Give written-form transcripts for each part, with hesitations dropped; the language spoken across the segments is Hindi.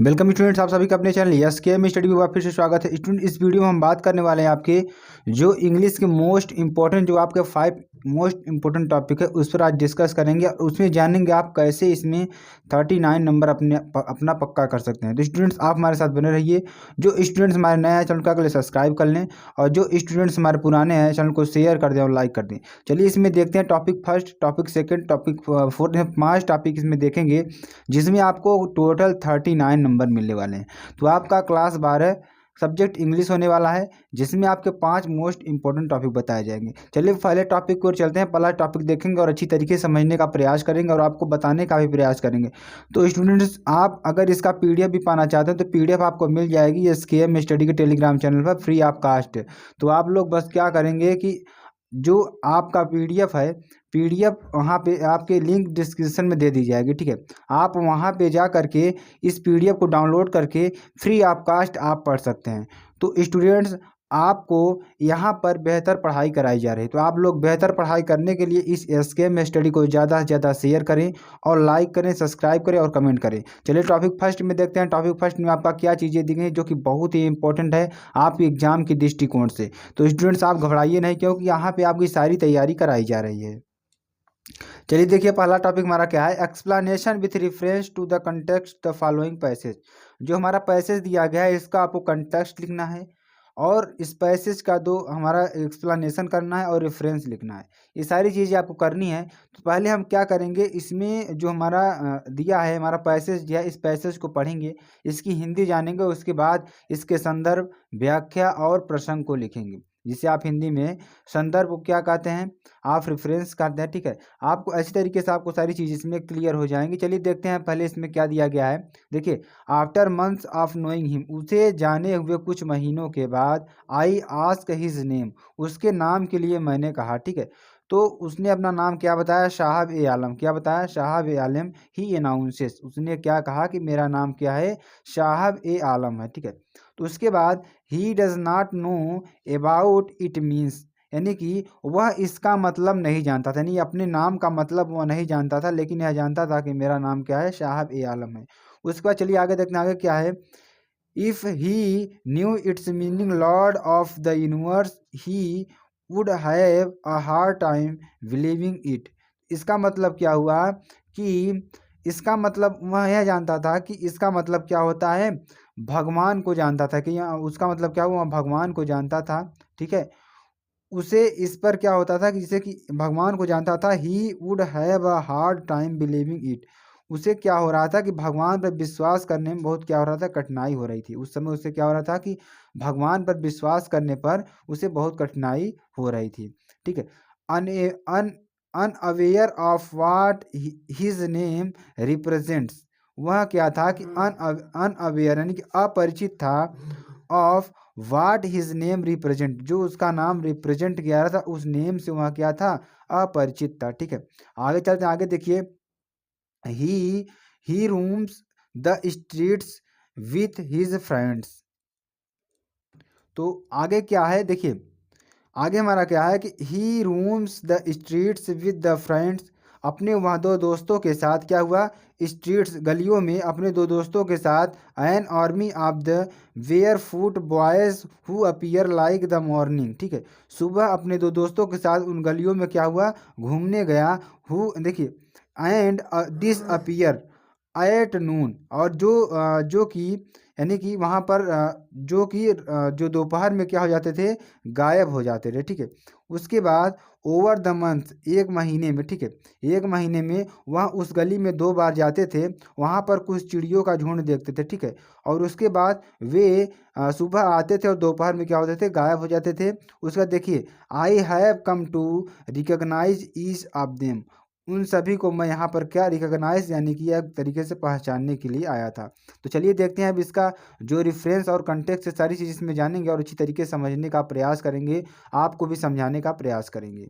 वेलकम स्टूडेंट्स, आप सभी का अपने चैनल यस के एम स्टडी में फिर से स्वागत है। स्टूडेंट, इस वीडियो में हम बात करने वाले हैं आपके जो इंग्लिश के मोस्ट इंपॉर्टेंट जो आपके 5 मोस्ट इंपॉर्टेंट टॉपिक है उस पर आज डिस्कस करेंगे और उसमें जानेंगे आप कैसे इसमें 39 नंबर अपना पक्का कर सकते हैं। तो स्टूडेंट्स, आप हमारे साथ बने रहिए। जो स्टूडेंट्स हमारे नए हैं चैनल को अगले सब्सक्राइब कर लें और जो स्टूडेंट्स हमारे पुराने हैं चैनल को शेयर कर दें और लाइक कर दें। चलिए इसमें देखते हैं topic first, topic second, topic fourth, 5 topic इसमें देखेंगे जिसमें आपको टोटल 39 नंबर मिलने वाले हैं। तो आपका क्लास 12 सब्जेक्ट इंग्लिश होने वाला है जिसमें आपके 5 मोस्ट इंपॉर्टेंट टॉपिक बताए जाएंगे। चलिए पहले टॉपिक की ओर चलते हैं। पहला टॉपिक देखेंगे और अच्छी तरीके से समझने का प्रयास करेंगे और आपको बताने का भी प्रयास करेंगे। तो स्टूडेंट्स, आप अगर इसका पीडीएफ भी पाना चाहते हैं तो पीडीएफ आपको मिल जाएगी एसकेएम स्टडी के टेलीग्राम चैनल पर फ्री ऑफ कास्ट। तो आप लोग बस क्या करेंगे कि जो आपका पीडीएफ है, पीडीएफ वहाँ पे आपके लिंक डिस्क्रिप्शन में दे दी जाएगी, ठीक है। आप वहाँ पे जा करके इस पीडीएफ को डाउनलोड करके फ्री ऑफ कास्ट आप पढ़ सकते हैं। तो स्टूडेंट्स, आपको यहाँ पर बेहतर पढ़ाई कराई जा रही है, तो आप लोग बेहतर पढ़ाई करने के लिए इस एसकेएम स्टडी को ज़्यादा से ज़्यादा शेयर करें और लाइक करें, सब्सक्राइब करें और कमेंट करें। चलिए टॉपिक फर्स्ट में देखते हैं। टॉपिक फर्स्ट में आपका क्या चीज़ें दी गई जो कि बहुत ही इंपॉर्टेंट है आपके एग्जाम के दृष्टिकोण से। तो स्टूडेंट्स, आप घबराइए नहीं क्योंकि यहाँ पे आपकी सारी तैयारी कराई जा रही है। चलिए देखिए, पहला टॉपिक हमारा क्या है, explanation with reference to the context the following passage. जो हमारा पैसेज दिया गया है इसका आपको कंटेक्स्ट लिखना है और इस पैसेज का दो हमारा एक्सप्लेनेशन करना है और रेफरेंस लिखना है। ये सारी चीज़ें आपको करनी है। तो पहले हम क्या करेंगे, इसमें जो हमारा दिया है, हमारा पैसेज दिया है, इस पैसेज को पढ़ेंगे, इसकी हिंदी जानेंगे, उसके बाद इसके संदर्भ, व्याख्या और प्रसंग को लिखेंगे, जिसे आप हिंदी में संदर्भ को क्या कहते हैं, आप रेफरेंस कहते हैं, ठीक है। आपको ऐसी तरीके से आपको सारी चीज़ इसमें क्लियर हो जाएंगी। चलिए देखते हैं पहले इसमें क्या दिया गया है। देखिए, after months of knowing him, उसे जाने हुए कुछ महीनों के बाद, आई आस्क हिज नेम, उसके नाम के लिए मैंने कहा, ठीक है। तो उसने अपना नाम क्या बताया, साहब ए आलम। क्या बताया, साहब ए आलम। ही अनाउंसेस, उसने क्या कहा कि मेरा नाम क्या है, साहब ए आलम है, ठीक है। तो उसके बाद he does not know about it means, यानी कि वह इसका मतलब नहीं जानता था, यानी अपने नाम का मतलब वह नहीं जानता था, लेकिन यह जानता था कि मेरा नाम क्या है, साहब ए आलम है। उसके बाद चलिए आगे देखते हैं आगे क्या है। If he new it's meaning Lord of the universe he would have a hard time believing it. इसका मतलब क्या हुआ कि इसका मतलब वह यह जानता था कि इसका मतलब क्या होता है, भगवान को जानता था, कि यहाँ उसका मतलब क्या हुआ, भगवान को जानता था, ठीक है। उसे इस पर क्या होता था कि जैसे कि भगवान को जानता था, ही would have a hard time believing it. उसे क्या हो रहा था कि भगवान पर विश्वास करने में बहुत क्या हो रहा था, कठिनाई हो रही थी। उस समय उसे क्या हो रहा था कि भगवान पर विश्वास करने पर उसे बहुत कठिनाई हो रही थी, ठीक है। Un un unaware of what his name represents, वह क्या था कि अनअवेयर यानी कि अपरिचित था, of what his name represent, जो उसका नाम रिप्रेजेंट किया रहा था उस नेम से वह क्या था, अपरिचित था, ठीक है। आगे चलते हैं, आगे देखिए। He he roams the streets with his friends. तो आगे क्या है देखिए, आगे हमारा क्या है कि he roams the streets with the friends, अपने वहाँ दो दोस्तों के साथ क्या हुआ, स्ट्रीट्स गलियों में अपने दो दोस्तों के साथ, an army of the barefoot boys who appear like the morning, ठीक है। सुबह अपने दो दोस्तों के साथ उन गलियों में क्या हुआ, घूमने गया। हु देखिए, and this appear at noon, और जो कि यानी कि वहाँ पर जो दोपहर में क्या हो जाते थे, गायब हो जाते थे, ठीक है। उसके बाद ओवर द मंथ, एक महीने में, ठीक है, एक महीने में वह उस गली में 2 बार जाते थे, वहाँ पर कुछ चिड़ियों का झुंड देखते थे, ठीक है। और उसके बाद वे सुबह आते थे और दोपहर में क्या होते थे, गायब हो जाते थे। उसके बाद देखिए, I have come to recognise each of them, उन सभी को मैं यहाँ पर क्या रिकॉग्नाइज यानी कि एक तरीके से पहचानने के लिए आया था। तो चलिए देखते हैं अब इसका जो रेफरेंस और कंटेक्स्ट से सारी चीज़ इसमें जानेंगे और अच्छी तरीके से समझने का प्रयास करेंगे, आपको भी समझाने का प्रयास करेंगे।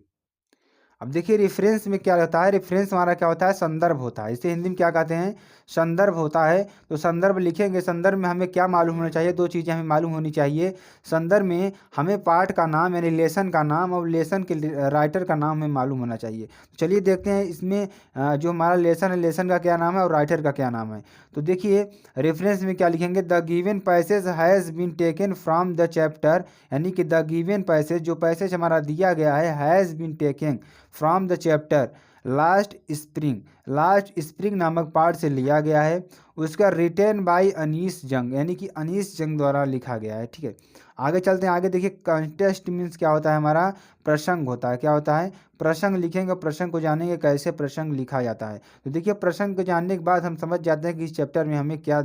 अब देखिए रेफरेंस में क्या होता है, रेफरेंस हमारा क्या होता है, संदर्भ होता है। इसे हिंदी में क्या कहते हैं, संदर्भ होता है। तो संदर्भ लिखेंगे, संदर्भ में हमें क्या मालूम होना चाहिए, दो चीज़ें हमें मालूम होनी चाहिए। संदर्भ में हमें पाठ का नाम यानी लेसन का नाम और लेसन के राइटर का नाम हमें मालूम होना चाहिए। तो चलिए देखते हैं इसमें जो हमारा लेसन है, लेसन का क्या नाम है और राइटर का क्या नाम है। तो देखिए रेफरेंस में क्या लिखेंगे, the given passage has been taken from the chapter, यानी कि द गिवन पैसेज, जो पैसेज हमारा दिया गया है, has been taken from the chapter last spring, last spring नामक पाठ से लिया गया है। उसका रिटेन बाय अनीस जंग, यानी कि अनीस जंग द्वारा लिखा गया है। ठीक है, आगे चलते हैं। आगे देखिए कंटेस्ट मीन्स क्या होता है, हमारा प्रसंग होता है। क्या होता है, प्रसंग लिखेंगे, प्रसंग को जानेंगे कैसे प्रसंग लिखा जाता है। तो देखिए प्रसंग को जानने के बाद हम समझ जाते हैं कि इस चैप्टर में हमें क्या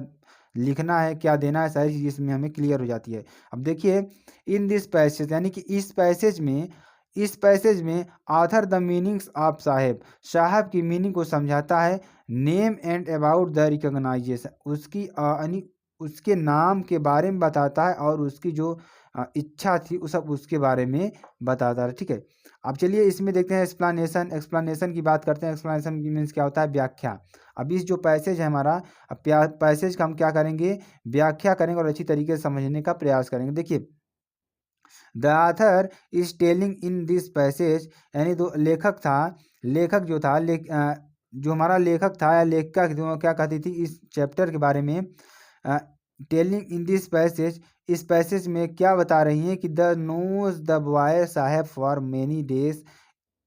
लिखना है, क्या देना है, सारी चीज़ इसमें हमें क्लियर हो जाती है। अब देखिए इन दिस पैसेज, यानी कि इस पैसेज में, इस पैसेज में author the meanings of Saheb, Saheb की मीनिंग को समझाता है। Name and about the recognisation, उसकी यानी उसके नाम के बारे में बताता है और उसकी जो इच्छा थी उस सब उसके बारे में बताता है। ठीक है, अब चलिए इसमें देखते हैं एक्सप्लेनेशन। एक्सप्लेनेशन की बात करते हैं। एक्सप्लेनेशन की मीन्स क्या होता है, व्याख्या। अब इस जो पैसेज है हमारा, अब पैसेज का हम क्या करेंगे, व्याख्या करेंगे और अच्छी तरीके से समझने का प्रयास करेंगे। देखिए the author is telling in this passage, यानी दो लेखक था, लेखक जो था, जो हमारा लेखक था या लेखिका जो क्या कहती थी इस चैप्टर के बारे में, टेलिंग इन दिस पैसेज, इस पैसेज में क्या बता रही हैं कि the knows the boy Saheb for many days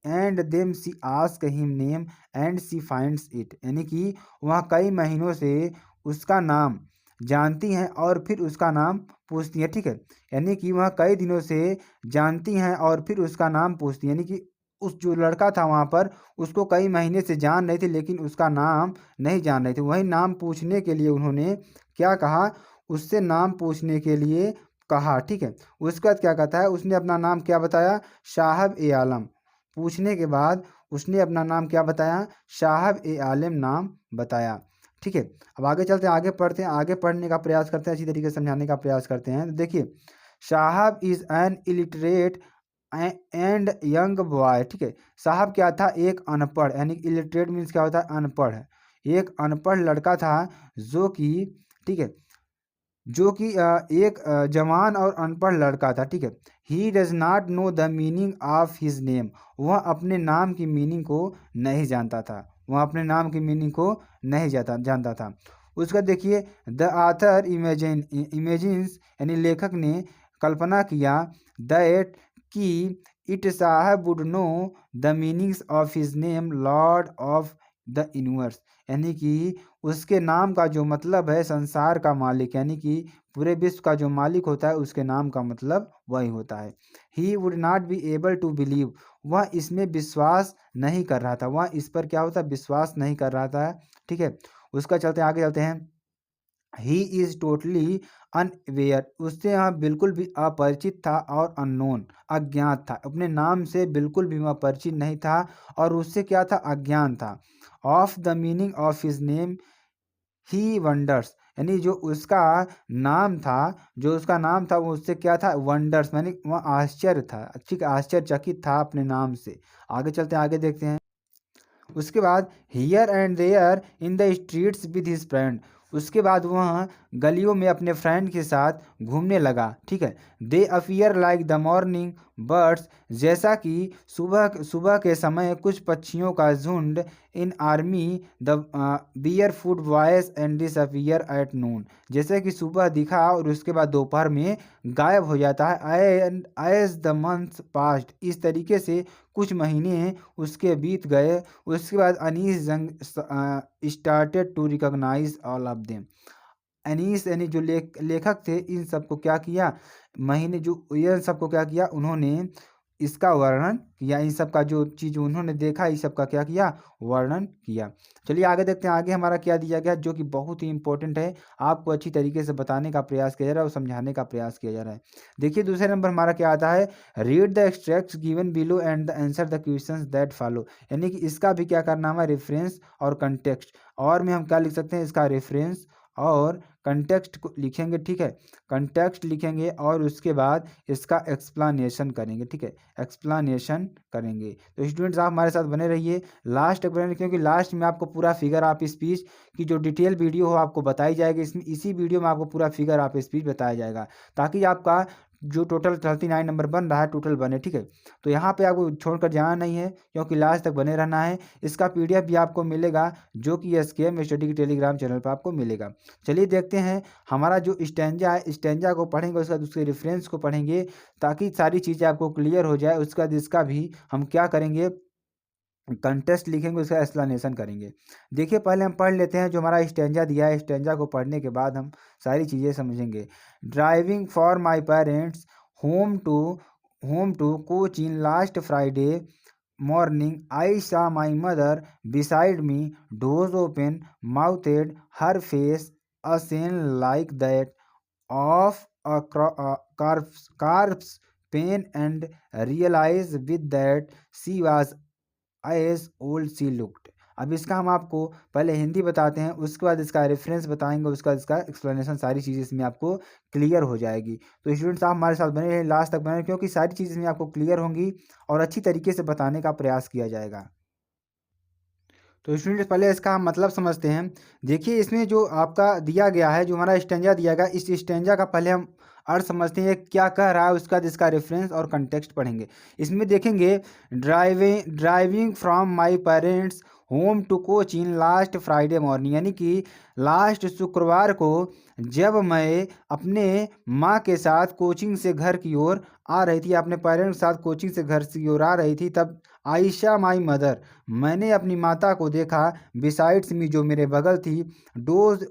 and them she ask him name and she finds it, यानी कि वह कई महीनों से उसका नाम जानती हैं और फिर उसका नाम पूछती हैं। ठीक है, यानी कि वह कई दिनों से जानती हैं और फिर उसका नाम पूछती हैं, यानी कि उस जो लड़का था वहाँ पर उसको कई महीने से जान रही थी लेकिन उसका नाम नहीं जान रही थी। वही नाम पूछने के लिए उन्होंने क्या कहा, उससे नाम पूछने के लिए कहा। ठीक है, उसके बाद क्या कहता है, उसने अपना नाम क्या बताया, साहब ए आलम। पूछने के बाद उसने अपना नाम क्या बताया, साहब ए आलम नाम बताया। ठीक है, अब आगे चलते हैं, आगे पढ़ते हैं, आगे पढ़ने का प्रयास करते हैं, अच्छी तरीके से समझाने का प्रयास करते हैं। तो देखिए साहब is an illiterate and young boy. ठीक है, साहब क्या था, एक अनपढ़, यानी इलिटरेट मीन्स क्या होता है, अनपढ़ है, एक अनपढ़ लड़का था जो कि, ठीक है, जो कि एक जवान और अनपढ़ लड़का था। ठीक है, he does not know the meaning of his name, वह अपने नाम की मीनिंग को नहीं जानता था, वह अपने नाम की मीनिंग को नहीं जानता था। उसका देखिए द आथर इमेजिन्स, यानी लेखक ने कल्पना किया, दैट कि इट साहब would know the meanings of his name Lord of the universe, यानी कि उसके नाम का जो मतलब है संसार का मालिक, यानी कि पूरे विश्व का जो मालिक होता है उसके नाम का मतलब वही होता है। He would not be able to believe, वह इसमें विश्वास नहीं कर रहा था, वह इस पर क्या होता है, विश्वास नहीं कर रहा था। ठीक है, उसका चलते आगे चलते हैं। ही इज टोटली अनअवेयर, उससे यहाँ बिल्कुल भी अपरिचित था और अननोन, अज्ञात था, अपने नाम से बिल्कुल भी वह परिचित नहीं था और उससे क्या था, अज्ञान था। Of the meaning of his name he wonders, यानी जो उसका नाम था, जो उसका नाम था वो उससे क्या था, वंडर्स, यानी वह आश्चर्य था, ठीक है, आश्चर्यचकित था अपने नाम से। आगे चलते हैं, आगे देखते हैं। उसके बाद here and there in the streets with his friend, उसके बाद वह गलियों में अपने फ्रेंड के साथ घूमने लगा। ठीक है, they appear like the morning birds, जैसा कि सुबह सुबह के समय कुछ पक्षियों का झुंड, in army the bear food voice and disappear at noon, जैसे कि सुबह दिखा और उसके बाद दोपहर में गायब हो जाता है। And as the months passed, इस तरीके से कुछ महीने उसके बीत गए। उसके बाद Anees Jung started to recognise all of them, Anees यानी जो लेखक थे इन सबको क्या किया, महीने जो इन सबको क्या किया, उन्होंने इसका वर्णन किया, इन सब का जो चीज़ उन्होंने देखा इस सब का क्या किया, वर्णन किया। चलिए आगे देखते हैं, आगे हमारा क्या दिया गया जो कि बहुत ही इंपॉर्टेंट है, आपको अच्छी तरीके से बताने का प्रयास किया जा रहा है और समझाने का प्रयास किया जा रहा है। देखिए दूसरे नंबर हमारा क्या आता है, read the extracts given below and the answer the questions that follow, यानी कि इसका भी क्या करना है, रेफरेंस और कंटेक्स्ट, और में हम क्या लिख सकते हैं, इसका रेफरेंस और कंटेक्स्ट को लिखेंगे, ठीक है, कंटेक्स्ट लिखेंगे और उसके बाद इसका एक्सप्लेनेशन करेंगे, ठीक है, एक्सप्लेनेशन करेंगे। तो स्टूडेंट्स आप हमारे साथ बने रहिए लास्ट तक बने रहिए, क्योंकि लास्ट में आपको पूरा फिगर ऑफ स्पीच की जो डिटेल वीडियो हो आपको बताई जाएगी। इसमें इसी वीडियो में आपको पूरा फिगर ऑफ स्पीच बताया जाएगा, ताकि आपका जो टोटल 39 नंबर बन रहा है टोटल बने, ठीक है। तो यहाँ पे आपको छोड़कर जाना नहीं है, क्योंकि लास्ट तक बने रहना है। इसका पीडीएफ भी आपको मिलेगा, जो कि एसकेएम स्टडी के टेलीग्राम चैनल पर आपको मिलेगा। चलिए देखते हैं हमारा जो स्टैंजा है, स्टैंजा को पढ़ेंगे, उसके बाद उसके रेफरेंस को पढ़ेंगे, ताकि सारी चीज़ें आपको क्लियर हो जाए। उसके बाद इसका भी हम क्या करेंगे, कंटेस्ट लिखेंगे, उसका एक्सप्लेनेशन करेंगे। देखिए पहले हम पढ़ लेते हैं जो हमारा स्टैंजा दिया है। स्टैंजा को पढ़ने के बाद हम सारी चीज़ें समझेंगे। Driving for my parents home to Cochin last Friday morning, I saw my mother beside me, doors open, mouthed, her face a scene like that of a corpse pain, and realized with that she was as old she looked. अब इसका हम आपको पहले हिंदी बताते हैं, उसके बाद इसका रेफरेंस बताएंगे, उसके बाद इसका एक्सप्लेनेशन, सारी चीज़ें इसमें आपको क्लियर हो जाएगी। तो स्टूडेंट्स आप हमारे साथ बने रहिए, लास्ट तक बने रहिए, क्योंकि सारी चीज़ इसमें आपको क्लियर होंगी और अच्छी तरीके से बताने का प्रयास किया जाएगा। तो स्टूडेंट्स पहले इसका हम मतलब समझते हैं। देखिए इसमें जो आपका दिया गया है, जो हमारा स्टेंजा दिया गया, इस स्टेंजा का पहले हम अर्थ समझते हैं क्या कह रहा है, उसका इसका रेफरेंस और कंटेक्स्ट पढ़ेंगे। इसमें देखेंगे driving from my parents home to Cochin last Friday morning, यानी कि लास्ट शुक्रवार को जब मैं अपने माँ के साथ कोचिंग से घर की ओर आ रही थी, अपने पेरेंट्स के साथ कोचिंग से घर की ओर आ रही थी, तब आयशा माई मदर, मैंने अपनी माता को देखा, बिसाइड्स मी, जो मेरे बगल थी, डोज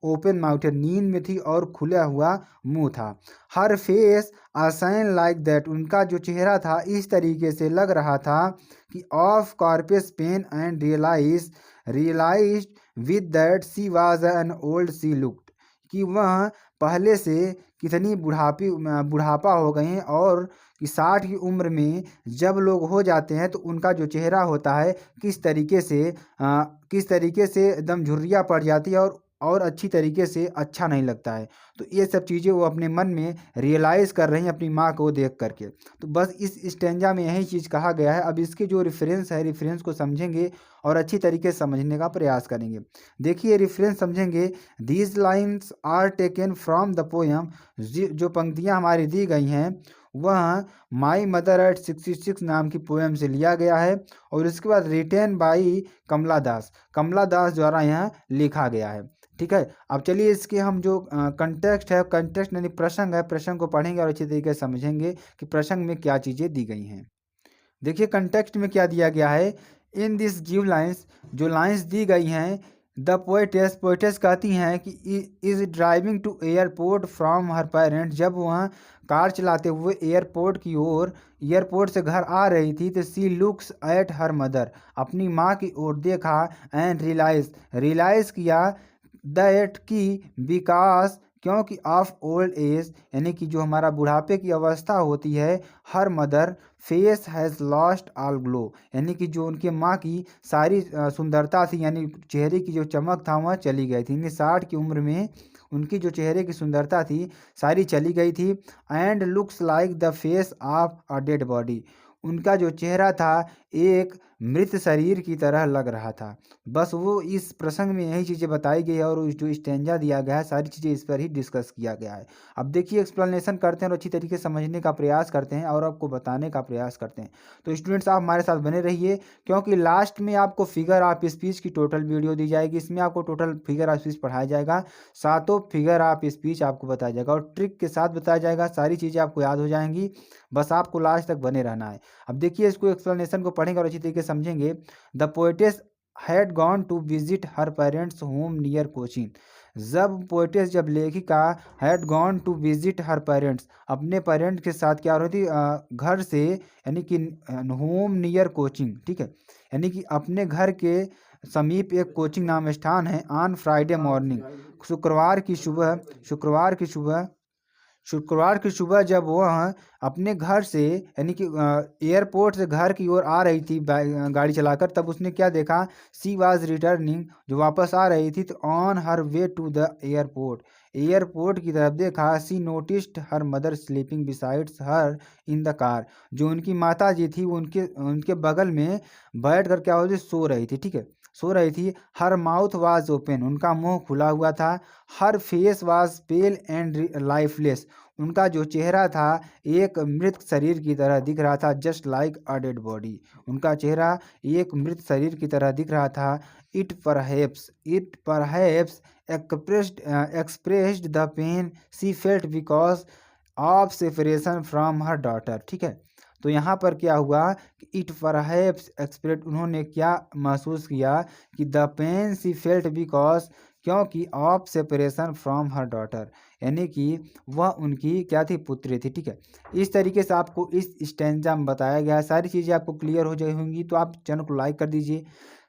ओपन माउथ, नींद में थी और खुला हुआ मुंह था, her face assign like that, उनका जो चेहरा था इस तरीके से लग रहा था कि of corpse pain, and realise with that she was an old she looked, कि वह पहले से कितनी बुढ़ापा हो गए हैं, और कि 60 की उम्र में जब लोग हो जाते हैं तो उनका जो चेहरा होता है किस तरीके से एकदम झुर्रियाँ पड़ जाती है और अच्छी तरीके से अच्छा नहीं लगता है। तो ये सब चीज़ें वो अपने मन में रियलाइज़ कर रही हैं अपनी माँ को देख करके। तो बस इस स्टेंजा में यही चीज़ कहा गया है। अब इसके जो रेफरेंस है, रेफरेंस को समझेंगे और अच्छी तरीके से समझने का प्रयास करेंगे। देखिए रेफरेंस समझेंगे। These lines are taken from the poem, जो पंक्तियाँ हमारी दी गई हैं वह माई मदर एट 66 नाम की पोएम से लिया गया है, और इसके बाद रिटेन बाई कमला दास द्वारा यहाँ लिखा गया है, ठीक है। अब चलिए इसके हम जो कंटेक्स्ट है, कंटेक्स्ट यानी प्रसंग है, प्रसंग को पढ़ेंगे और अच्छी तरीके से समझेंगे कि प्रसंग में क्या चीज़ें दी गई हैं। देखिए कंटेक्स्ट में क्या दिया गया है। इन दिस गिव लाइन्स, जो लाइन्स दी गई हैं, द पोएटेस कहती हैं कि is driving to airport from her parents, जब वह कार चलाते हुए एयरपोर्ट से घर आ रही थी, तो सी लुक्स एट हर मदर, अपनी माँ की ओर देखा, एंड रियलाइज किया दैट की विकास, क्योंकि ऑफ ओल्ड एज, यानी कि जो हमारा बुढ़ापे की अवस्था होती है, her mother face has lost all glow, यानी कि जो उनके माँ की सारी सुंदरता थी, यानी चेहरे की जो चमक था वह चली गई थी, यानी 60 की उम्र में उनकी जो चेहरे की सुंदरता थी सारी चली गई थी। And looks like the face of a dead body, उनका जो चेहरा था एक मृत शरीर की तरह लग रहा था। बस वो इस प्रसंग में यही चीज़ें बताई गई है, और जो स्टेंजा दिया गया है सारी चीज़ें इस पर ही डिस्कस किया गया है। अब देखिए एक्सप्लेनेशन करते हैं और अच्छी तरीके से समझने का प्रयास करते हैं और आपको बताने का प्रयास करते हैं। तो स्टूडेंट्स आप हमारे साथ बने रहिए, क्योंकि लास्ट में आपको फिगर ऑफ स्पीच की टोटल वीडियो दी जाएगी। इसमें आपको टोटल फिगर ऑफ स्पीच पढ़ाया जाएगा, सातों फिगर ऑफ स्पीच आपको बताया जाएगा और ट्रिक के साथ बताया जाएगा। सारी चीज़ें आपको याद हो जाएंगी, बस आपको लास्ट तक बने रहना है। अब देखिए इसको एक्सप्लेनेशन को पढ़ेंगे और अच्छी तरीके से समझेंगे। The poetess had gone to visit her parents home near Cochin, जब लेखिका had gone to visit her parents, अपने पेरेंट्स के साथ क्या हो रही थी, घर से, यानी कि होम नियर कोचिंग, ठीक है, यानी कि अपने घर के समीप एक कोचिंग नाम स्थान है। ऑन फ्राइडे मॉर्निंग, शुक्रवार की सुबह शुक्रवार की सुबह जब वह अपने घर से यानी कि एयरपोर्ट से घर की ओर आ रही थी गाड़ी चलाकर, तब उसने क्या देखा, सी वाज रिटर्निंग, जो वापस आ रही थी, तो on her way to the airport, airport की तरफ देखा, she noticed her mother sleeping besides her in the car, जो उनकी माता जी थी वो उनके उनके बगल में बैठ कर क्या होती सो रही थी, ठीक है, सो रही थी। हर माउथ वाज ओपन, उनका मुंह खुला हुआ था। Her face was pale and lifeless, उनका जो चेहरा था एक मृत शरीर की तरह दिख रहा था, just like a dead body, उनका चेहरा एक मृत शरीर की तरह दिख रहा था। It perhaps expressed the pain she felt because of separation from her daughter, ठीक है। तो यहाँ पर क्या हुआ कि इट परहैप्स एक्सप्रेस, उन्होंने क्या महसूस किया कि the pain she felt because, क्योंकि of separation from her daughter, यानी कि वह उनकी क्या थी, पुत्री थी, ठीक है। इस तरीके से आपको इस स्टैंजा में बताया गया है। सारी चीज़ें आपको क्लियर हो जाई होंगी, तो आप चैनल को लाइक कर दीजिए,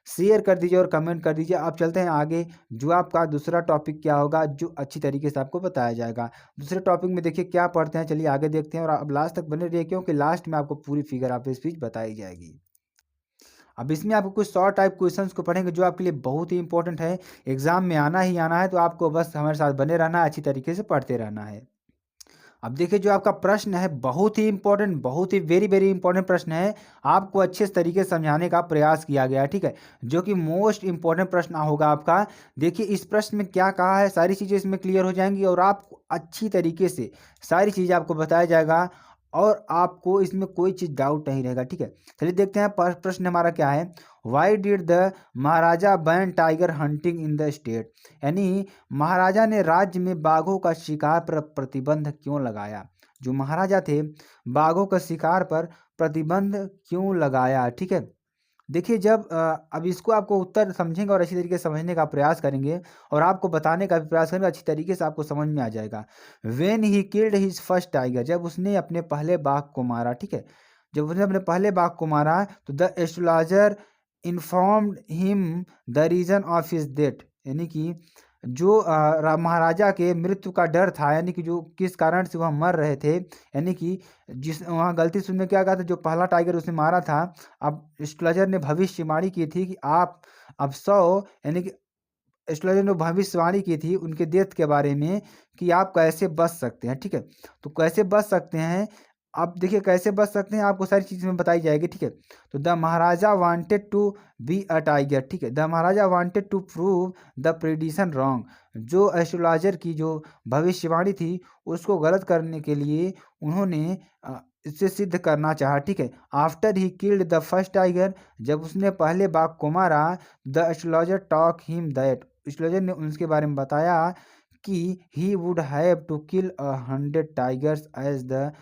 शेयर कर दीजिए और कमेंट कर दीजिए। आप चलते हैं आगे, जो आपका दूसरा टॉपिक क्या होगा, जो अच्छी तरीके से आपको बताया जाएगा। दूसरे टॉपिक में देखिए क्या पढ़ते हैं, चलिए आगे देखते हैं, और आप लास्ट तक बने रहिए, क्योंकि लास्ट में आपको पूरी फिगर आप स्पीच बताई जाएगी। अब इसमें आपको कुछ शॉर्ट टाइप क्वेश्चंस को पढ़ेंगे, जो आपके लिए बहुत ही इंपॉर्टेंट है, एग्जाम में आना ही आना है, तो आपको बस हमारे साथ बने रहना है, अच्छी तरीके से पढ़ते रहना है। अब देखिए जो आपका प्रश्न है बहुत ही इंपॉर्टेंट, बहुत ही वेरी वेरी इंपॉर्टेंट प्रश्न है, आपको अच्छे तरीके से समझाने का प्रयास किया गया है, ठीक है, जो कि मोस्ट इंपॉर्टेंट प्रश्न होगा आपका। देखिए इस प्रश्न में क्या कहा है, सारी चीज़ें इसमें क्लियर हो जाएंगी, और आपको अच्छी तरीके से सारी चीज़ें आपको बताया जाएगा, और आपको इसमें कोई चीज़ डाउट नहीं रहेगा, ठीक है। चलिए देखते हैं प्रश्न हमारा क्या है। Why did the Maharaja ban tiger hunting in the state, यानी महाराजा ने राज्य में बाघों का शिकार पर प्रतिबंध क्यों लगाया, जो महाराजा थे बाघों का शिकार पर प्रतिबंध क्यों लगाया, ठीक है। देखिए जब अब इसको आपको उत्तर समझेंगे और अच्छी तरीके से समझने का प्रयास करेंगे, और आपको बताने का भी प्रयास करेंगे, अच्छी तरीके से आपको समझ में आ जाएगा। When he killed his first tiger, जब उसने अपने पहले बाघ को मारा, ठीक है, जब उसने अपने पहले बाघ को मारा, तो the astrologer informed him the reason of his death, यानी कि जो महाराजा के मृत्यु का डर था, यानी कि जो किस कारण से वह मर रहे थे, यानी कि जिस वहाँ गलती से उसने क्या कहा था, जो पहला टाइगर उसने मारा था, अब एस्ट्रोलॉजर ने भविष्यवाणी की थी कि आप अब 100, यानी कि एस्ट्रोलॉजर ने भविष्यवाणी की थी उनके डेथ के बारे में, कि आप कैसे बच सकते हैं, ठीक है। तो कैसे बच सकते हैं, आप देखिए कैसे बच सकते हैं, आपको सारी चीज़ में बताई जाएगी, ठीक है। तो the maharaja wanted to be a tiger, ठीक है, the maharaja wanted to prove the prediction wrong, जो एस्ट्रोलॉजर की जो भविष्यवाणी थी उसको गलत करने के लिए उन्होंने इसे सिद्ध करना चाहा, ठीक है। After he killed the first tiger, जब उसने पहले बाघ को मारा, the astrologer talk him that, astrologer ने उसके बारे में बताया कि he would have to kill 100 tigers as the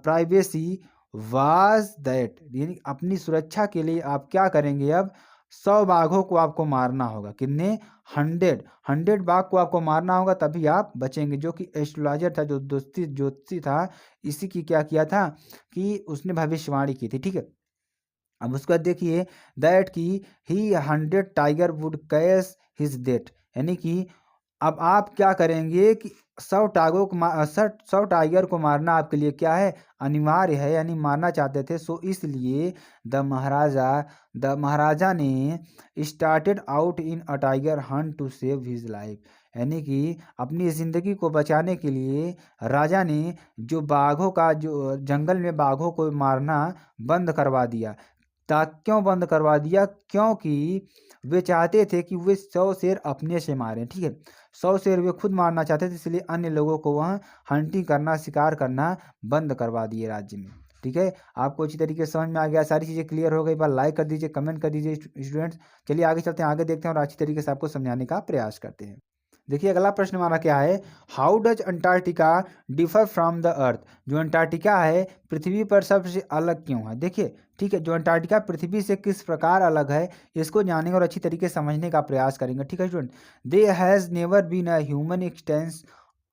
privacy was that, यानी अपनी सुरक्षा के लिए आप क्या करेंगे, अब 100 बाघों को आपको मारना होगा, कितने, 100 बाघ को आपको मारना होगा, तभी आप बचेंगे, जो कि एस्ट्रोलॉजर था, जो ज्योतिषी था, इसी की क्या किया था कि उसने भविष्यवाणी की थी, ठीक है। अब उसके बाद देखिए दैट की he 100 tiger would cause his death, यानी कि अब आप क्या करेंगे कि 100 टाइगर को मारना आपके लिए क्या है, अनिवार्य है, यानी मारना चाहते थे। सो इसलिए द महाराजा ने started out in a tiger hunt to save his life, यानी कि अपनी ज़िंदगी को बचाने के लिए राजा ने जो बाघों का जो जंगल में बाघों को मारना बंद करवा दिया। क्यों बंद करवा दिया, क्योंकि वे चाहते थे कि वे 100 शेर अपने से मारें, ठीक है। 100 शेर वे खुद मारना चाहते थे, इसलिए अन्य लोगों को वह हंटिंग करना, शिकार करना बंद करवा दिए राज्य में, ठीक है। आपको अच्छी तरीके से समझ में आ गया, सारी चीज़ें क्लियर हो गई, बार लाइक कर दीजिए, कमेंट कर दीजिए स्टूडेंट्स। चलिए आगे चलते हैं, आगे देखते हैं और अच्छी तरीके से आपको समझाने का प्रयास करते हैं। देखिए अगला प्रश्न हमारा क्या है, how does Antarctica differ from the earth, जो अंटार्कटिका है पृथ्वी पर सबसे अलग क्यों है। देखिए ठीक है, जो अंटार्कटिका पृथ्वी से किस प्रकार अलग है, इसको जानेंगे और अच्छी तरीके से समझने का प्रयास करेंगे, ठीक है student. They has never been a human existence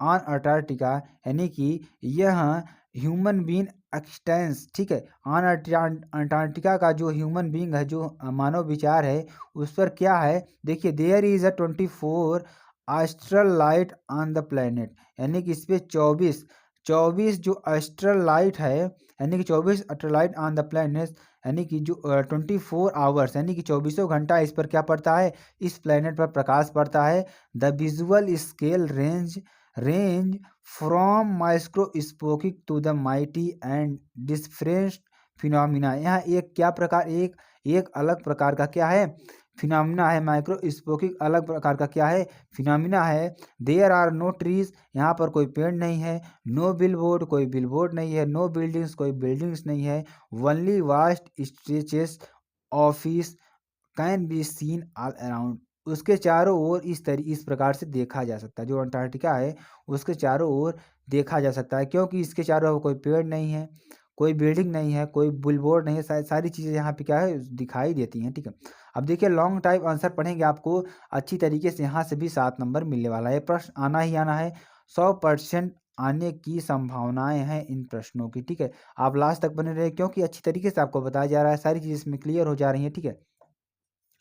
on Antarctica, यानी कि यह ह्यूमन बीन एक्सटेंस, ठीक है, ऑन अंटार्कटिका का जो ह्यूमन बींग है, जो मानव विचार है उस पर क्या है, देखिए there is a 24 astral light on the planet, यानी कि इस पे 24 जो एस्ट्रल लाइट है, यानी कि 24 astral light on the planet, यानी कि जो 24 आवर्स यानी कि 24 घंटा इस पर क्या पड़ता है, इस प्लेनेट पर प्रकाश पड़ता है। The visual scale range from microscopic to the mighty and different phenomena. यहाँ एक क्या प्रकार एक अलग प्रकार का क्या है, फिनोमिना है। माइक्रोस्कोपिक अलग प्रकार का क्या है, फिनोमिना है। देयर आर नो ट्रीज, यहाँ पर कोई पेड़ नहीं है। नो बिलबोर्ड, कोई बिलबोर्ड नहीं है। नो बिल्डिंग्स, कोई बिल्डिंग्स नहीं है। Only vast stretches office can be seen all around, उसके चारों ओर इस प्रकार से देखा जा सकता है। जो अंटार्कटिका है उसके चारों ओर देखा जा सकता है, क्योंकि इसके चारों ओर कोई पेड़ नहीं है, कोई बिल्डिंग नहीं है, कोई बिलबोर्ड नहीं है। सारी चीज़ें यहाँ पे क्या है, दिखाई देती हैं। ठीक है, अब देखिए लॉन्ग टाइप आंसर पढ़ेंगे, आपको अच्छी तरीके से यहाँ से भी 7 नंबर मिलने वाला है। प्रश्न आना ही आना है, 100% आने की संभावनाएं हैं इन प्रश्नों की। ठीक है, आप लास्ट तक बने रहे, क्योंकि अच्छी तरीके से आपको बताया जा रहा है, सारी चीज़ इसमें क्लियर हो जा रही है। ठीक है,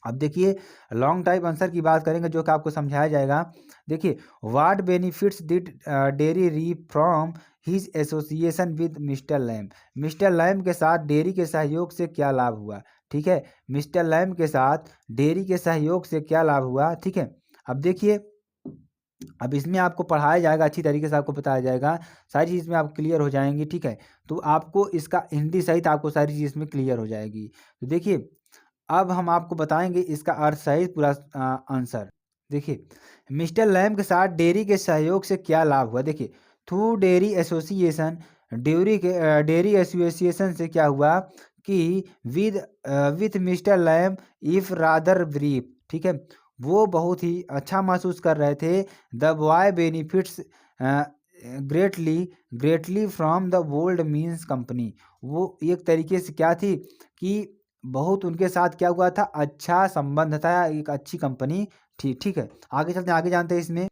अब देखिए लॉन्ग टाइप आंसर की बात करेंगे, जो कि आपको समझाया जाएगा। देखिए, what benefits did Derry reap from his association with mister Lamb, mister Lamb के साथ डेरी के सहयोग से क्या लाभ हुआ। ठीक है, मिस्टर लैम के साथ डेरी के सहयोग से क्या लाभ हुआ। ठीक है, अब देखिए, अब इसमें आपको पढ़ाया जाएगा, अच्छी तरीके से आपको बताया जाएगा, सारी चीज़ में आप क्लियर हो जाएंगी। ठीक है, तो आपको इसका हिंदी सहित आपको सारी चीज़ में क्लियर हो जाएगी। तो देखिए, अब हम आपको बताएंगे इसका अर्थ सहित पूरा आंसर। देखिए, मिस्टर लैम के साथ डेरी के सहयोग से क्या लाभ हुआ। देखिए, through Derry association, Derry association से क्या हुआ कि with mister Lamb if rather brief. ठीक है, वो बहुत ही अच्छा महसूस कर रहे थे। The boy benefits greatly from the world means company, वो एक तरीके से क्या थी कि बहुत उनके साथ क्या हुआ था, अच्छा संबंध था, एक अच्छी कंपनी थी। ठीक है, आगे चलते हैं, आगे जानते हैं इसमें।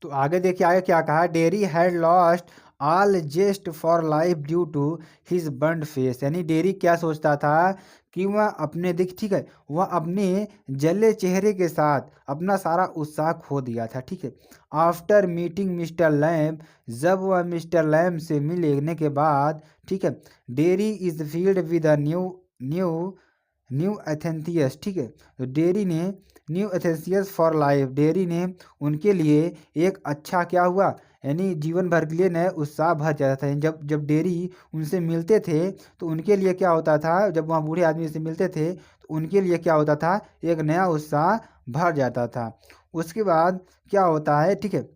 तो आगे देखिए, आगे क्या कहा, Derry had lost all zest for life due to his burned face, यानी डेरी क्या सोचता था कि वह अपने ठीक है, वह अपने जले चेहरे के साथ अपना सारा उत्साह खो दिया था। ठीक है, आफ्टर मीटिंग मिस्टर लैम, जब वह मिस्टर लैम से मिलने के बाद, ठीक है, Derry is filled with a new new enthusiasm. ठीक है, तो डेरी ने new enthusiasm for life, Derry ने उनके लिए एक अच्छा क्या हुआ, यानी जीवन भर के लिए नया उत्साह भर जाता था। जब जब डेरी उनसे मिलते थे तो उनके लिए क्या होता था, जब वहाँ बूढ़े आदमी से मिलते थे तो उनके लिए क्या होता था, एक नया उत्साह भर जाता था। उसके बाद क्या होता है, ठीक है,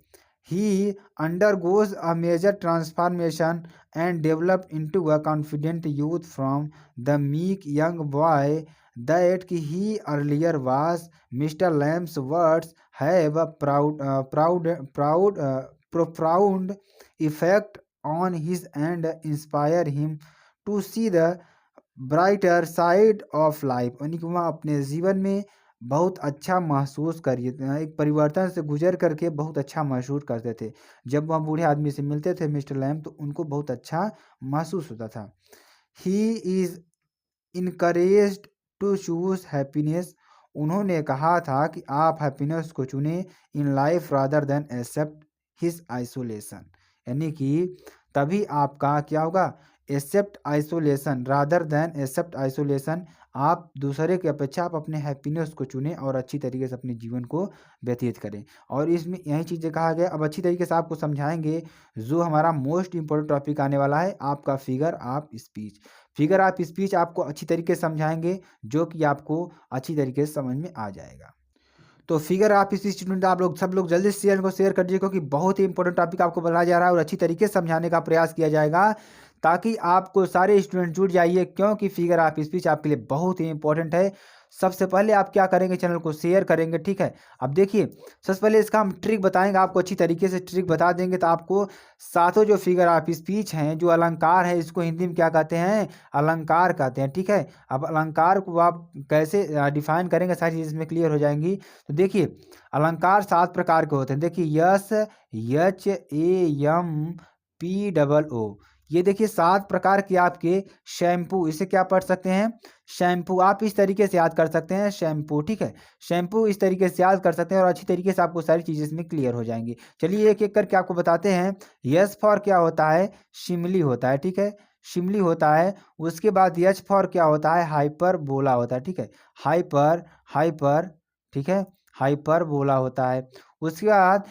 ही undergoes a major transformation and develop into a confident youth from the meek young boy that he earlier was. Mr. Lamb's words have a profound effect on his and inspire him to see the brighter side of life, यानी कि वह अपने जीवन में बहुत अच्छा महसूस करिए, एक परिवर्तन से गुजर करके बहुत अच्छा महसूस करते थे। जब वह बूढ़े आदमी से मिलते थे मिस्टर लैम, तो उनको बहुत अच्छा महसूस होता था। He is encouraged to choose happiness, उन्होंने कहा था कि आप हैप्पीनेस को चुने in life rather than accept his isolation, यानी कि तभी आपका क्या होगा, accept isolation, rather than accept isolation, आप दूसरे की अपेक्षा आप अपने हैप्पीनेस को चुनें और अच्छी तरीके से अपने जीवन को व्यतीत करें। और इसमें यही चीज़ें कहा गया। अब अच्छी तरीके से आपको समझाएंगे जो हमारा मोस्ट इंपॉर्टेंट टॉपिक आने वाला है, आपका figure of speech. Figure of speech आपको अच्छी तरीके से समझाएंगे, जो कि आपको अच्छी तरीके से समझ में आ जाएगा। तो फिगर ऑफ स्पीच स्टूडेंट आप लोग सब लोग जल्दी से चैनल को शेयर कर दीजिए, क्योंकि बहुत ही इंपॉर्टेंट टॉपिक आपको बताया जा रहा है और अच्छी तरीके से समझाने का प्रयास किया जाएगा, ताकि आपको सारे स्टूडेंट जुड़ जाइए, क्योंकि फिगर ऑफ स्पीच आपके लिए बहुत ही इंपॉर्टेंट है। सबसे पहले आप क्या करेंगे, चैनल को शेयर करेंगे। ठीक है, अब देखिए, सबसे पहले इसका हम ट्रिक बताएंगे, आपको अच्छी तरीके से ट्रिक बता देंगे, तो आपको सातों जो फिगर ऑफ स्पीच हैं, जो अलंकार है, इसको हिंदी में क्या कहते हैं, अलंकार कहते हैं। ठीक है, अब अलंकार को आप कैसे डिफाइन करेंगे, सारी चीज़ इसमें क्लियर हो जाएंगी। तो देखिए, अलंकार 7 प्रकार के होते हैं। देखिए, yes, H A M P double O, ये देखिए 7 प्रकार के आपके शैम्पू, इसे क्या पढ़ सकते हैं, शैम्पू। आप इस तरीके से याद कर सकते हैं शैम्पू, ठीक है। शैम्पू इस तरीके से याद कर सकते हैं और अच्छी तरीके से आपको सारी चीज़ें इसमें क्लियर हो जाएंगी। चलिए एक एक करके आपको बताते हैं। यस फॉर क्या होता है, शिमली होता है, ठीक है, शिमली होता है। उसके बाद एच फॉर क्या होता है, हाइपर बोला होता है, ठीक है, हाइपर हाइपर, ठीक है, हाइपर बोला होता है। उसके बाद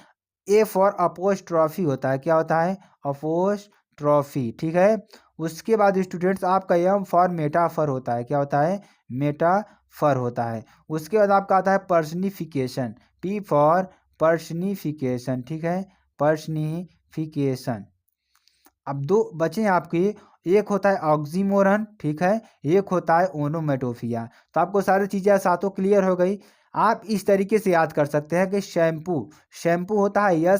ए फॉर अपोस्ट्रॉफी होता है, क्या होता है, अपोस्ट्रॉफी, ठीक है। उसके बाद स्टूडेंट्स आपका एम फॉर मेटाफर होता है, क्या होता है, मेटाफर होता है। उसके बाद आपका आता है पर्सनिफिकेशन, पी फॉर पर्सनिफिकेशन, ठीक है, पर्सनिफिकेशन। अब दो बचे हैं आपके, एक होता है ऑक्सीमोरन, ठीक है, एक होता है ओनोमेटोफिया। तो आपको सारी चीज़ें सातों क्लियर हो गई। आप इस तरीके से याद कर सकते हैं कि शैम्पू, शैम्पू होता है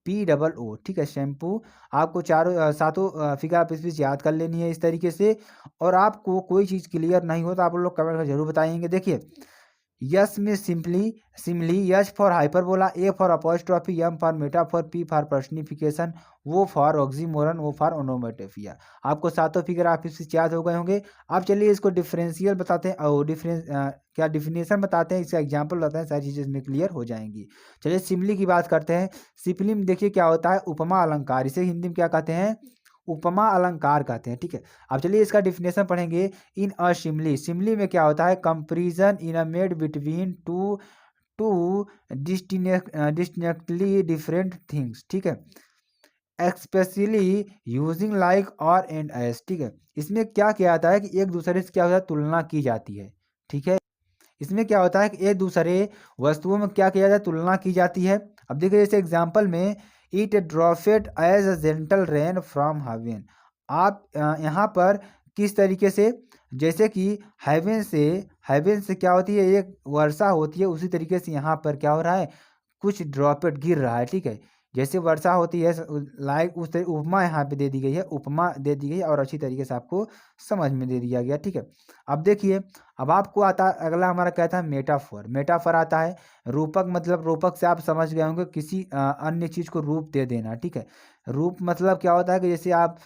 SHAMPOO, ठीक है, शैम्पू। आपको चारों सातों फिगर आप इस बीच याद कर लेनी है इस तरीके से। और आपको कोई चीज़ क्लियर नहीं हो तो आप लोग कमेंट में जरूर बताएंगे। देखिए यस में simply, simile, S for hyperbole, A for apostrophe, M for metaphor, P for personification, O for oxymoron, O for onomatopoeia. आपको सातों फिगर आप इससे याद हो गए होंगे। अब चलिए इसको डिफरेंशियल बताते हैं और क्या डिफिनेशन बताते हैं, इसका एग्जाम्पल बताते हैं, सारी चीज़ें इसमें क्लियर हो जाएंगी। चलिए सिमली की बात करते हैं। सिमली में देखिए क्या होता है, उपमा अलंकार, इसे हिंदी में क्या कहते हैं, उपमा अलंकार कहते हैं, ठीक है। अब चलिए इसका डिफिनेशन पढ़ेंगे। इन अ शिमली, शिमली में क्या होता है, comparison in a made between two two distinctly different things, ठीक है, एक्सपेशली यूजिंग लाइक और एंड एस, ठीक है। इसमें क्या किया जाता है कि एक दूसरे से क्या होता है, तुलना की जाती है, ठीक है। इसमें क्या होता है कि एक दूसरे वस्तुओं में क्या किया जाता है, तुलना की जाती है। अब देखिए जैसे एग्जाम्पल में, it droppeth as a gentle rain from heaven. आप यहाँ पर किस तरीके से, जैसे कि हेवन से क्या होती है, एक वर्षा होती है, उसी तरीके से यहाँ पर क्या हो रहा है, कुछ ड्रॉपेट गिर रहा है, ठीक है। जैसे वर्षा होती है लाइक उस तरह उपमा यहाँ पे दे दी गई है, उपमा दे दी गई है और अच्छी तरीके से आपको समझ में दे दिया गया, ठीक है। अब देखिए, अब आपको आता है अगला हमारा कहता है मेटाफोर। मेटाफोर आता है रूपक, मतलब रूपक से आप समझ गए होंगे किसी अन्य चीज को रूप दे देना, ठीक है। रूप मतलब क्या होता है कि जैसे आप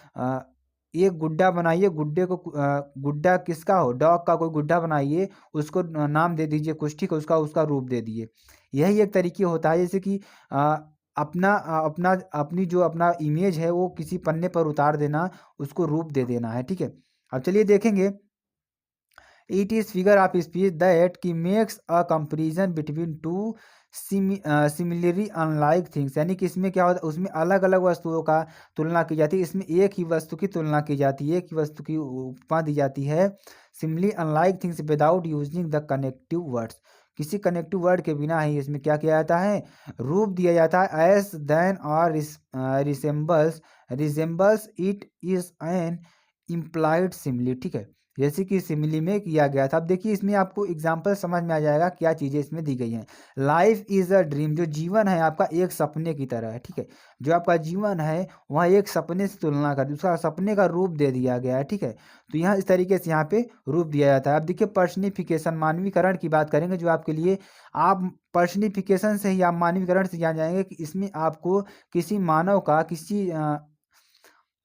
एक गुड्डा बनाइए, गुड्डे को गुड्डा किसका हो, डॉग का कोई गुड्डा बनाइए, उसको नाम दे दीजिए कुछ, ठीक है, उसका उसका रूप दे दीजिए। यही एक तरीके होता है, जैसे कि अपना अपनी जो अपना इमेज है वो किसी पन्ने पर उतार देना, उसको रूप दे देना है, ठीक है। अब चलिए देखेंगे, it is figure of speech that की makes a comparison between two similarly unlike things, यानी कि इसमें क्या होता है, उसमें अलग अलग वस्तुओं का तुलना की जाती है, इसमें एक ही वस्तु की तुलना की जाती है, एक ही वस्तु की उपमा दी जाती है। Similarly unlike things without using the connective words, किसी कनेक्टिव वर्ड के बिना ही इसमें क्या किया जाता है, रूप दिया जाता है। एस देन और resembles it is an implied simile, ठीक है, जैसे कि सिमिली में किया गया था। अब देखिए इसमें आपको एग्जाम्पल समझ में आ जाएगा क्या चीज़ें इसमें दी गई हैं। लाइफ इज अ ड्रीम, जो जीवन है आपका एक सपने की तरह है, ठीक है। जो आपका जीवन है वह एक सपने से तुलना कर, उसका सपने का रूप दे दिया गया है, ठीक है। तो यहाँ इस तरीके से यहाँ पे रूप दिया जाता है। अब देखिए पर्सनिफिकेशन, मानवीकरण की बात करेंगे, जो आपके लिए आप पर्सनिफिकेशन से ही आप मानवीकरण से जान जाएंगे कि इसमें आपको किसी मानव का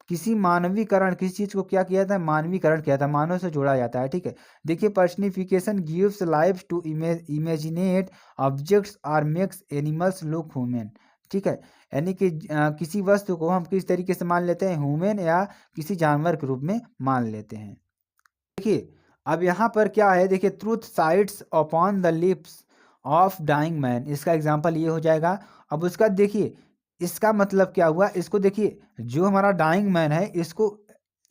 किसी मानवीकरण, किसी चीज को क्या किया था, मानवीकरण किया था, मानव से जोड़ा जाता है, ठीक है। देखिए personification gives life to inanimate objects और मेक्स एनिमल्स लुक ह्यूमन, ठीक है। यानी कि किसी वस्तु को हम किस तरीके से मान लेते हैं, ह्यूमन या किसी जानवर के रूप में मान लेते हैं। देखिए अब यहाँ पर क्या है, देखिए truth sits upon the lips of dying man, इसका एग्जाम्पल ये हो जाएगा। अब उसका देखिए इसका मतलब क्या हुआ, इसको देखिए जो हमारा डाइंग मैन है इसको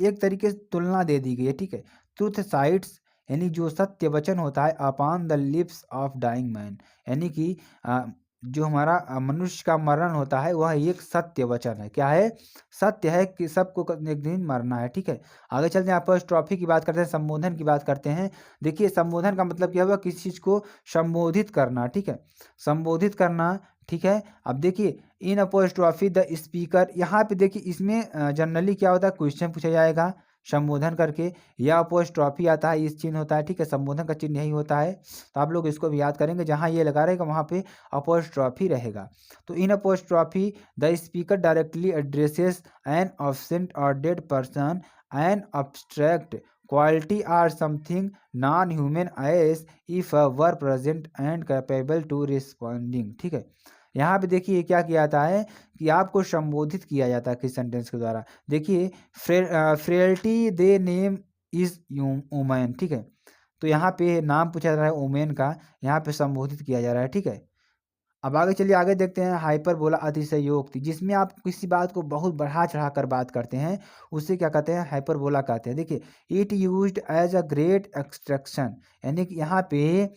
एक तरीके से तुलना दे दी गई है, ठीक है। ट्रूथ साइट्स यानी जो सत्य वचन होता है upon the lips of dying man, यानी कि जो हमारा मनुष्य का मरण होता है वह एक सत्य वचन है, क्या है, सत्य है कि सबको एक दिन मरना है, ठीक है। आगे चलते हैं, आप ट्रॉफी की बात करते हैं, संबोधन की बात करते हैं। देखिए संबोधन का मतलब क्या हुआ, किसी चीज को संबोधित करना, ठीक है, संबोधित करना, ठीक है। अब देखिए इन अपोस्ट्रॉफी द स्पीकर, यहाँ पे देखिए इसमें जनरली क्या होता है, क्वेश्चन पूछा जाएगा, संबोधन करके, या अपोस्ट्रॉफी आता है, इस चिन्ह होता है, ठीक है, संबोधन का चिन्ह यही होता है। तो आप लोग इसको भी याद करेंगे, जहाँ ये लगा रहेगा वहाँ पे अपोस्ट्रॉफी रहेगा। तो in apostrophe the speaker directly addresses an absent और dead person, an abstract quality or something non-human as if were present and capable to responding, ठीक है। यहाँ पे देखिए क्या किया जाता है कि आपको संबोधित किया जाता है किस सेंटेंस के द्वारा। देखिए frailty they name is women, ठीक है। तो यहाँ पे नाम पूछा जा रहा है वुमेन का, यहाँ पे संबोधित किया जा रहा है, ठीक है। अब आगे चलिए, आगे देखते हैं हाइपरबोला अतिशयोक्ति, जिसमें आप किसी बात को बहुत बढ़ा चढ़ाकर बात करते हैं, उससे क्या कहते हैं, हाइपरबोला कहते हैं। देखिए it used as a great extraction, यानी कि यहाँ पे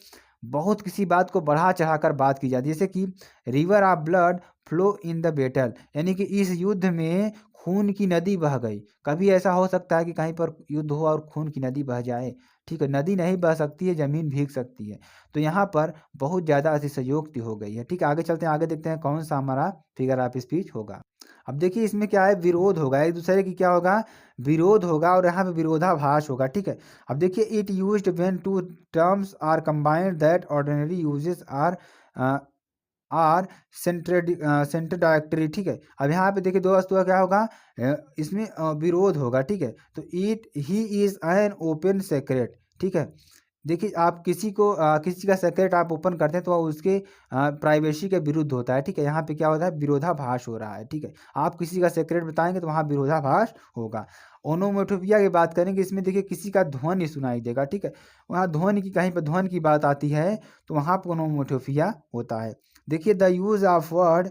बहुत किसी बात को बढ़ा चढ़ाकर बात की जाती है, जैसे कि river of blood flow in the battle, यानी कि इस युद्ध में खून की नदी बह गई। कभी ऐसा हो सकता है कि कहीं पर युद्ध हो और खून की नदी बह जाए, ठीक है, नदी नहीं बह सकती है, जमीन भीग सकती है। तो यहाँ पर बहुत ज़्यादा अतिशयोक्ति हो गई है, ठीक है। आगे चलते हैं, आगे देखते हैं कौन सा हमारा फिगर ऑफ स्पीच होगा। अब देखिए इसमें क्या है, विरोध होगा, एक दूसरे की क्या होगा, विरोध होगा, और यहाँ पे विरोधाभास होगा, ठीक है। अब देखिए it used when two terms are combined that ordinary uses are contradictory, ठीक है। अब यहाँ पे देखिए दो वस्तु का क्या होगा, इसमें विरोध होगा, ठीक है। तो it he is an open secret, ठीक है। देखिए आप किसी को किसी का सेक्रेट आप ओपन करते हैं तो वह उसके प्राइवेसी के विरुद्ध होता है, ठीक है। यहाँ पे क्या होता है, विरोधाभास हो रहा है, ठीक है। आप किसी का सेक्रेट बताएंगे तो वहाँ विरोधाभास होगा। ओनोमेटोपिया की बात करेंगे, इसमें देखिए किसी का ध्वनि सुनाई देगा, ठीक है। वहाँ ध्वनि की, कहीं पर ध्वनि की बात आती है तो वहाँ पर ओनोमेटोपिया होता है। देखिए the use of word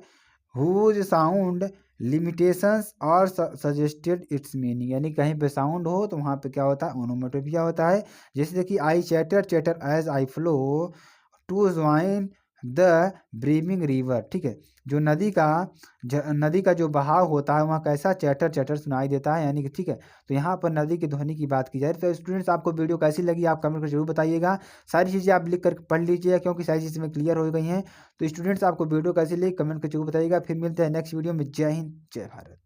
whose sound limitations और सजेस्टेड इट्स मीनिंग, यानी कहीं पे साउंड हो तो वहाँ पे क्या होता है, ओनोमेटोपिया होता है। जैसे कि I chatter chatter as I flow to join the brimming river, ठीक है। जो नदी का जो बहाव होता है वहाँ कैसा चैटर चैटर सुनाई देता है, यानी कि, ठीक है। तो यहाँ पर नदी की ध्वनि की बात की जाए। तो स्टूडेंट्स आपको वीडियो कैसी लगी आप कमेंट कर जरूर बताइएगा। सारी चीज़ें आप लिख कर पढ़ लीजिए क्योंकि सारी चीज़ें क्लियर हो गई हैं। तो स्टूडेंट्स आपको वीडियो कैसी लगी कमेंट कर जरूर बताइएगा। फिर मिलते हैं नेक्स्ट वीडियो में। जय हिंद, जय भारत।